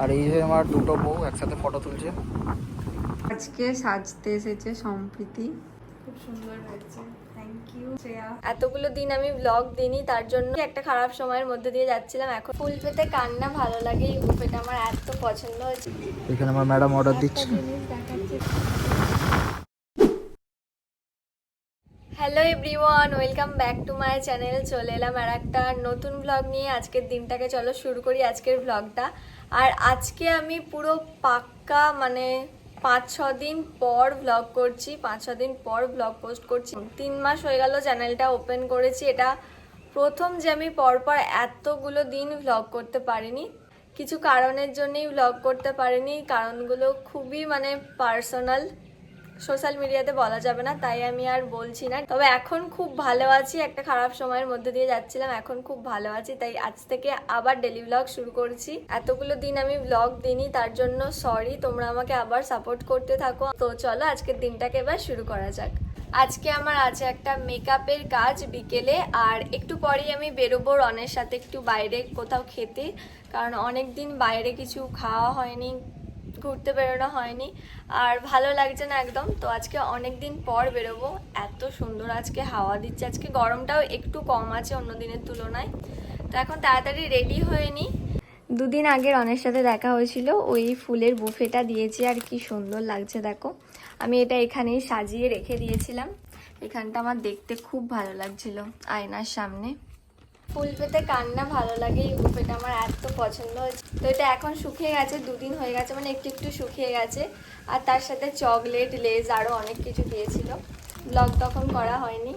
আর এই যে আমার দুটো বউ একসাথে ফটো তুলছে। আজকে সাজতে এসেছে সম্প্রীতি, খুব সুন্দর হয়েছে। Thank you Shreya. এতগুলো দিন আমি ব্লগ দিইনি, তার জন্য একটা খারাপ সময়ের মধ্যে দিয়ে যাচ্ছিলাম। এখন ফুল পেতে কান্না ভালো লাগে, এই বুফেটা আমার এত পছন্দ হয়েছে। এখানে আমার ম্যাডাম অর্ডার দিচ্ছে। Hello everyone, welcome back to my channel. চলে এলাম আর একটা নতুন ব্লগ নিয়ে। আজকের দিনটাকে চলো শুরু করি আজকের ব্লগটা। আর আজকে আমি পুরো পাক্কা মানে 5-6 দিন পর ব্লগ করছি, 5-6 দিন পর ব্লগ পোস্ট করছি। 3 মাস হয়ে গেল চ্যানেলটা ওপেন করেছি। এটা প্রথম যে আমি পরপর এতগুলো দিন ব্লগ করতে পারিনি। কিছু কারণের জন্যই ব্লগ করতে পারিনি, কারণগুলো খুবই মানে পার্সোনাল, সোশ্যাল মিডিয়াতে বলা যাবে না, তাই আমি আর বলছি না। তবে এখন খুব ভালো আছি, একটা খারাপ সময়ের মধ্যে দিয়ে যাচ্ছিলাম, এখন খুব ভালো আছি, তাই আজ থেকে আবার ডেলি ব্লগ শুরু করছি। এতগুলো দিন আমি ব্লগ দিইনি, তার জন্য সরি। তোমরা আমাকে আবার সাপোর্ট করতে থাকো। তো চলো আজকের দিনটাকে এবার শুরু করা যাক। আজকে আমার আছে একটা মেকআপের কাজ বিকেলে, আর একটু পরেই আমি বেরোবো রনের সাথে একটু বাইরে কোথাও খেতে, কারণ অনেক দিন বাইরে কিছু খাওয়া হয়নি, ঘুরতে বেরোনো হয়নি, আর ভালো লাগছে না একদম। তো আজকে অনেক দিন পর বেরোবো। এত সুন্দর আজকে হাওয়া দিচ্ছে, আজকে গরমটাও একটু কম আছে অন্য দিনের তুলনায়। তো এখন তাড়াতাড়ি রেডি হয়ে নিই। দুদিন আগে রনের সাথে দেখা হয়েছিল, ওই ফুলের বুফেটা দিয়েছি, আর কি সুন্দর লাগছে দেখো। আমি এটা এখানেই সাজিয়ে রেখে দিয়েছিলাম, এখানটা আমার দেখতে খুব ভালো লাগছিল আয়নার সামনে। ফুল পেতে কান্না ভালো লাগে, এই বুফেটা আমার এত পছন্দ হয়েছে। তো এটা এখন শুকিয়ে গেছে, 2 দিন হয়ে গেছে, মানে একটু একটু শুকিয়ে গেছে। আর তার সাথে চকলেট, লেজ, আরও অনেক কিছু দিয়েছিল। ব্লগ তখন করা হয়নি,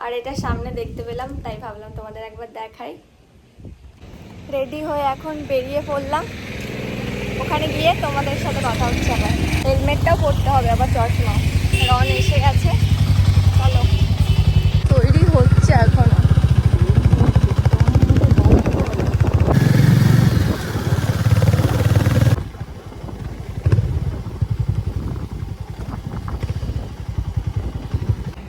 আর এটা সামনে দেখতে পেলাম, তাই ভাবলাম তোমাদের একবার দেখাই। রেডি হয়ে এখন বেরিয়ে পড়লাম, ওখানে গিয়ে তোমাদের সাথে কথা হচ্ছে। আবার হেলমেটটাও পরতে হবে, আবার চশমা। রন এসে গেছে, চলো। তৈরি হচ্ছে এখনো।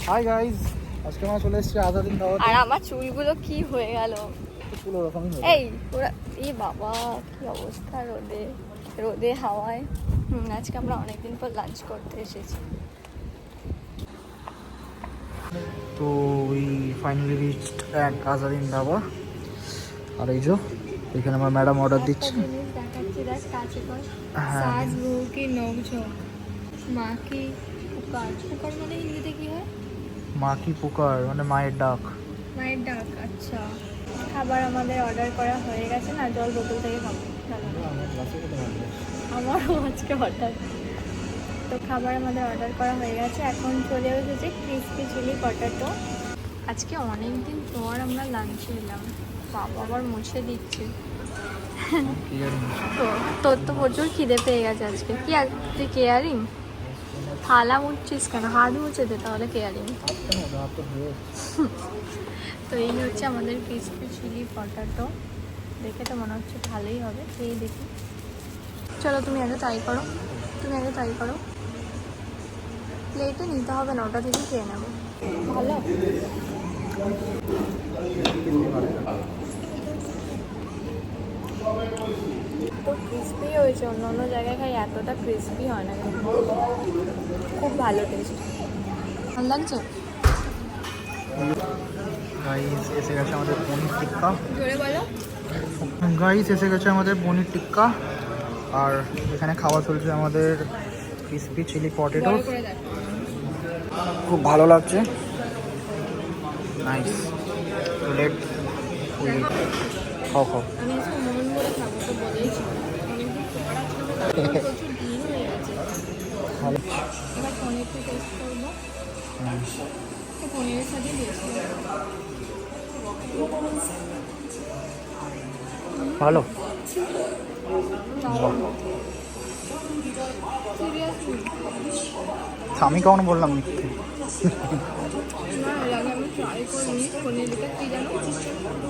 হাই গাইস, আজকে আমরা চলে এসেছি আজাদিন দাওয়াতে। আর আমার চুলগুলো কি হয়ে গেল, চুল ওরকমই হয়ে এই পুরো, এই বাবা কি অবস্থা, রোদে রোদে হাওয়ায়। আজকে আমরা অনেকদিন পর লাঞ্চ করতে এসেছি। তো we finally reached at Azadin Dhaba. আর এই যে এখানে আমার ম্যাডাম অর্ডার দিচ্ছে। জিনিস দেখাচ্ছি, দেখ কাছে কর। হ্যাঁ। সাজ বহু কি নৌঝোঁক, মা কি পুকার। পুকার মানে হিন্দিতে কি হয়? মা কি পুকার মানে মায়ের ডাক। মায়ের ডাক, আচ্ছা। খাবার আমাদের অর্ডার করা হয়ে গেছে না, জল বোতল থেকে খাবো। আমারও আজকে হঠাৎ। তো খাবার আমাদের অর্ডার করা হয়ে গেছে, এখন চলে এসেছে ক্রিসপি চিলি পটেটো। আজকে অনেক দিন পর আমরা লাঞ্চে এলাম। বাবা আবার মুছে দিচ্ছে। তো তোর তো প্রচুর খিদে পেয়ে গেছে আজকে। কি তুই কেয়ারিং? থালা মুছছিস কেন? হাত মুছে দে তাহলে কেয়ারিং। তো এই হচ্ছে আমাদের ক্রিসপি চিলি পটেটো। দেখে তো মনে হচ্ছে ভালোই হবে, খেয়ে দেখি। চলো তুমি আগে ট্রাই করো, তুমি আগে ট্রাই করো। প্লেটে নিতে হবে না, ওটা থেকে খেয়ে নেবো। ভালো তো ক্রিসপি হয়েছে, অন্য অন্য জায়গায় খাই এতটা ক্রিসপি হয় না, কিন্তু খুব ভালো টেস্ট। ভালো লাগছে। গাইস এসে গেছে আমাদের পনির টিক্কা। জোরে বলো। গাইস এসে গেছে আমাদের পনির টিক্কা, আর এখানে খাওয়া চলছে আমাদের ক্রিসপি চিলি পটেটো। খুব ভালো লাগছে, নাইস। লেট খাও খাও। আমি আজকে মন ভরে খাবো, তো বলেইছি অনেকদিন পর আজকে প্রচুর দিন হয়ে গেছে। ভালো। এবার পনিরটা টেস্ট করবো, তো পনিরের সাথে দিয়েছি। ভালো। সিরিয়াসলি আমি কখনো বললাম মিথ্যে। না, এর আগে আমি ট্রাই করিনি পনিরটা, কি জানো,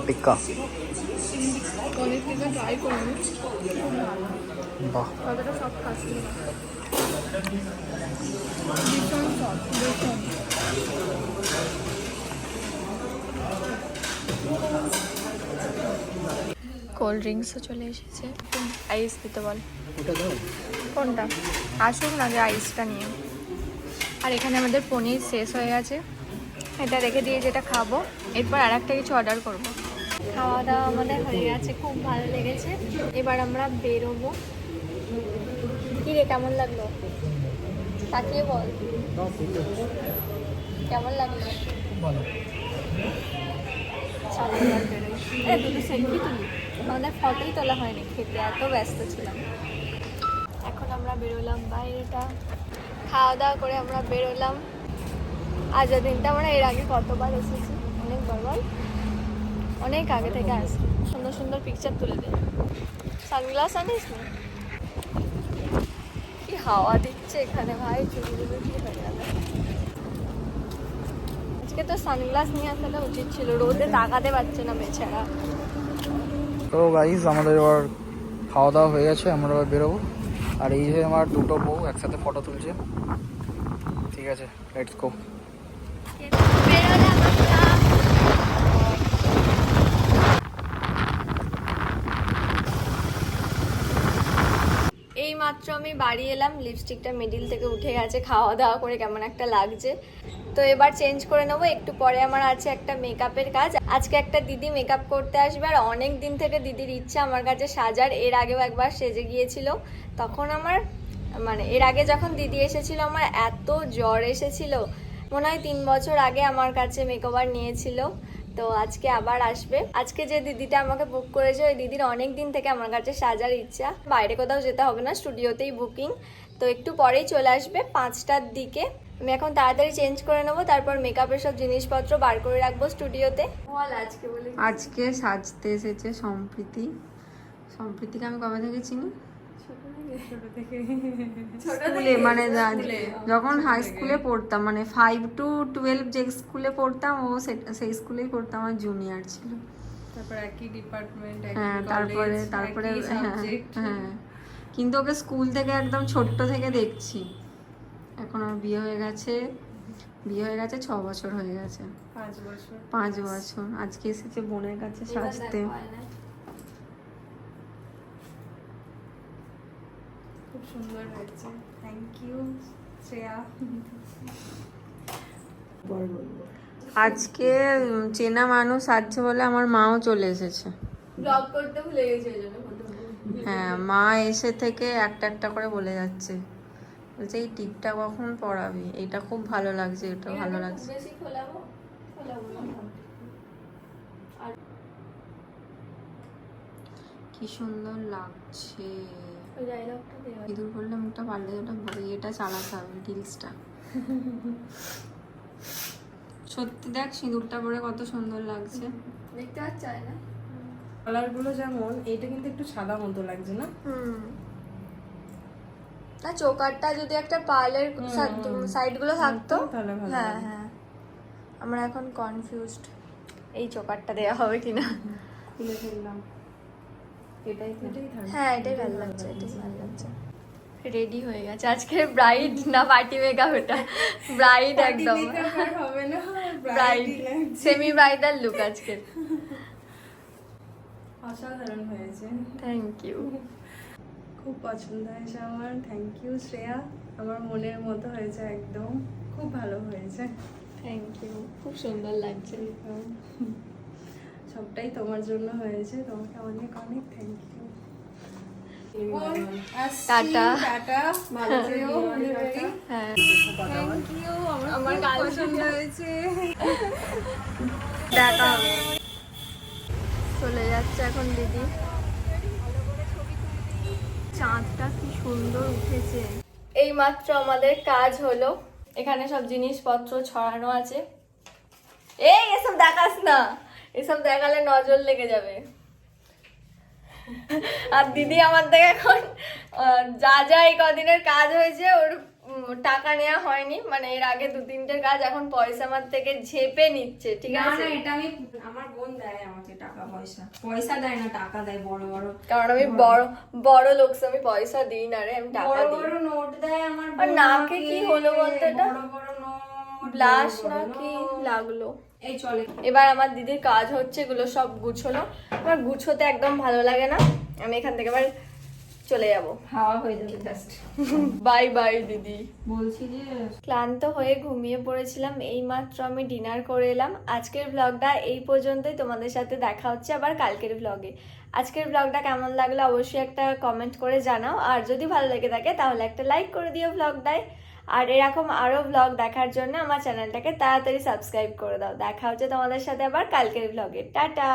টিক্কা। পনির টিক্কা ট্রাই করিনি, খুব ভালো। বাহ। কতটা সব খাচ্ছি, ভীষণ সব, ভীষণ। কোল্ড ড্রিঙ্কসও চলে এসেছে, আইস দিতে বল। ওটা দাও। কোনটা? আসুক না, যে আইসটা নিয়ে। আর এখানে আমাদের পনির শেষ হয়ে গেছে, এটা রেখে দিয়ে যেটা খাবো, এরপর আর একটা কিছু অর্ডার করবো। খাওয়া দাওয়া আমাদের হয়ে গেছে, খুব ভালো লেগেছে। এবার আমরা বেরোবো। কি রে, কেমন লাগলো? তাকিয়ে বল, কেমন লাগলো? ভালো। চলো এবার বেরোই। দুটো সেলফি তুলি, আমাদের ফটোই তোলা হয়নি, খেতে এত ব্যস্ত ছিলাম। এখন আমরা বেরোলাম বাইরেটা, খাওয়া দাওয়া করে আমরা বেরোলাম। আজ দিনটা আমরা এর আগে কতবার এসেছি, অনেকবার বল, অনেক আগে থেকে আসি। সুন্দর সুন্দর পিকচার তুলে দে। সানগ্লাস আনিস না? কি হাওয়া দিচ্ছে এখানে ভাই, চুলগুলো কি হয়ে গেল। আজকে তো সানগ্লাস নিয়ে আসাটা উচিত ছিল, রোদে তাকাতে পারছে না বেচারা। তো গাইস আমাদের এবার খাওয়া দাওয়া হয়ে গেছে, আমরা এবার বেরোবো। আর এই যে আমার দুটো বউ একসাথে ফটো তুলছে। ঠিক আছে, লেটস গো। বেরোলাম আমরা। এই মাত্র আমি বাড়ি এলাম, লিপস্টিকটা মিডিল থেকে উঠে গেছে, খাওয়া দাওয়া করে কেমন একটা লাগছে। তো এবার চেঞ্জ করে নেবো, একটু পরে আমার আছে একটা মেকআপের কাজ। আজকে একটা দিদি মেকআপ করতে আসবে, আর অনেক দিন থেকে দিদির ইচ্ছা আমার কাছে সাজার। এর আগেও একবার সেজে গিয়েছিল, তখন আমার মানে এর আগে যখন দিদি এসেছিল আমার এত জ্বর এসেছিল, মনে হয় 3 বছর আগে আমার কাছে মেকওভার নিয়েছিল। তো আজকে আবার আসবে। আজকে যে দিদিটা আমাকে বুক করেছে, ওই দিদির অনেক দিন থেকে আমার কাছে সাজার ইচ্ছা। বাইরে কোথাও যেতে হবে না, স্টুডিওতেই বুকিং। তো একটু পরেই চলে আসবে 5টার দিকে। আমি এখন তাড়াতাড়ি চেঞ্জ করে নেবো, তারপর মেকআপের সব জিনিসপত্র বার করে রাখবো স্টুডিওতে। বল আজকে বলে। আজকে সাজতে এসেছে সম্প্রীতি। সম্প্রীতিকে আমি কবে থেকে চিনি? স্কুলে, মানে যখন হাই স্কুলে পড়তাম, মানে 5 to 12 যে স্কুলে পড়তাম, ও সেই স্কুলেই পড়তাম, আমার জুনিয়র ছিল। তারপর একই ডিপার্টমেন্ট, হ্যাঁ, তারপরে হ্যাঁ, কিন্তু ওকে স্কুল থেকে একদম ছোট্ট থেকে দেখছি। এখন আমার বিয়ে হয়ে গেছে 6 বছর হয়ে গেছে। 5 বছর। আজকে এসেছে বোনের কাছে সাজতে। খুব সুন্দর হয়েছে, থ্যাংক ইউ শ্রেয়া। আজকে চেনা মানুষ আসছে বলে আমার মাও চলে এসেছে। ব্লগ করতে ভুলে গেছি ওই জন্য। হ্যাঁ, মা এসে থেকে একটা একটা করে বলে যাচ্ছে, বলছে এই টিপটা কখন পরাবি, এটা খুব ভালো লাগছে, এটা ভালো লাগছে। বেশি খোলাবো না। কি সুন্দর লাগছে। ওই ডায়লগটা দে। ইঁদুর বললে মুখটা পাল্টে, ওটা এটা চালাতে হবে, রিলসটা। সত্যি দেখ, সিঁদুরটা পরে কত সুন্দর লাগছে। দেখতে পাচ্ছ না কালার গুলো যেমন, এইটা কিন্তু একটু সাদা মতো লাগছে না? না, চোকারটা যদি একটা পার্লের সাইড গুলো থাকতো তাহলে ভালো। হ্যাঁ হ্যাঁ, আমরা এখন কনফিউজড এই চোকারটা দেওয়া হবে কিনা। খুলে ফেললাম, এটাই থাকবে। হ্যাঁ, এটাই ভালো লাগছে, রেডি হয়ে গেছে। আজকে ব্রাইড না পার্টি মেকআপ, এটা ব্রাইড একদম, হবে না, ব্রাইড সেমি ব্রাইডাল লুক আজকে। অসাধারণ হয়েছে, থ্যাংক ইউ। খুব পছন্দ হয়েছে আমার, থ্যাংক ইউ শ্রেয়া। আমার মনের মতো হয়েছে একদম, খুব ভালো হয়েছে। থ্যাংক ইউ, খুব সুন্দর লাগছে। সবটাই তোমার জন্য হয়েছে, তোমাকে অনেক অনেক থ্যাংক ইউ। টাটা। টাটা, ভালো থেকো। হ্যাঁ, থ্যাংক ইউ, আমার গাল পছন্দ হয়েছে। দেখা হবে। চলে যাচ্ছে এখন দিদি। চাঁদটা কি সুন্দর উঠেছে। এই মাত্র আমাদের কাজ হলো, এখানে সব জিনিসপত্র ছড়ানো আছে। এই এসব দেখাস না, এসব দেখালে নজর লেগে যাবে। আর দিদি আমার থেকে এখন যা যা এই কদিনের কাজ হয়েছে ওর টাকা নেওয়া হয়নি, মানে এর আগে 2-3টের কাজ এখন পয়সা আমার থেকে ঝেপে নিচ্ছে। ঠিক আছে, না, এটা আমি, আমার বোন দেয় আমাকে টাকা পয়সা দেয় না, টাকা দেয় বড় বড়। কারণ আমি বড় লোক, আমি পয়সা দিই না রে, আমি টাকা দিই। বড় নোট দেয় আমার আর নাকে কি হলো বলতো, এটা বড় নোট, ব্লাশ না কি লাগলো? এই চলে। এবার আমার দিদির কাজ হচ্ছে এগুলো সব গুছোনো। আমার গুছোতে একদম ভালো লাগে না, আমি এখান থেকে এবার চলে যাব। হাওয়া হয়ে যাবে জাস্ট। বাই বাই দিদি। বলছি যে ক্লান্ত হয়ে ঘুমিয়ে পড়েছিলাম, এইমাত্র আমি ডিনার করে এলাম। আজকের ব্লগটা এই পর্যন্তই, তোমাদের সাথে দেখা হচ্ছে আবার কালকের ব্লগে। আজকের ব্লগটা কেমন লাগলো অবশ্যই একটা কমেন্ট করে জানাও, আর যদি ভালো লেগে থাকে তাহলে একটা লাইক করে দিও ব্লগটায়। আর এরকম আরো ব্লগ দেখার জন্য আমার চ্যানেলটাকে তাড়াতাড়ি সাবস্ক্রাইব করে দাও। দেখা হচ্ছে তোমাদের সাথে আবার কালকের ব্লগে। টাটা।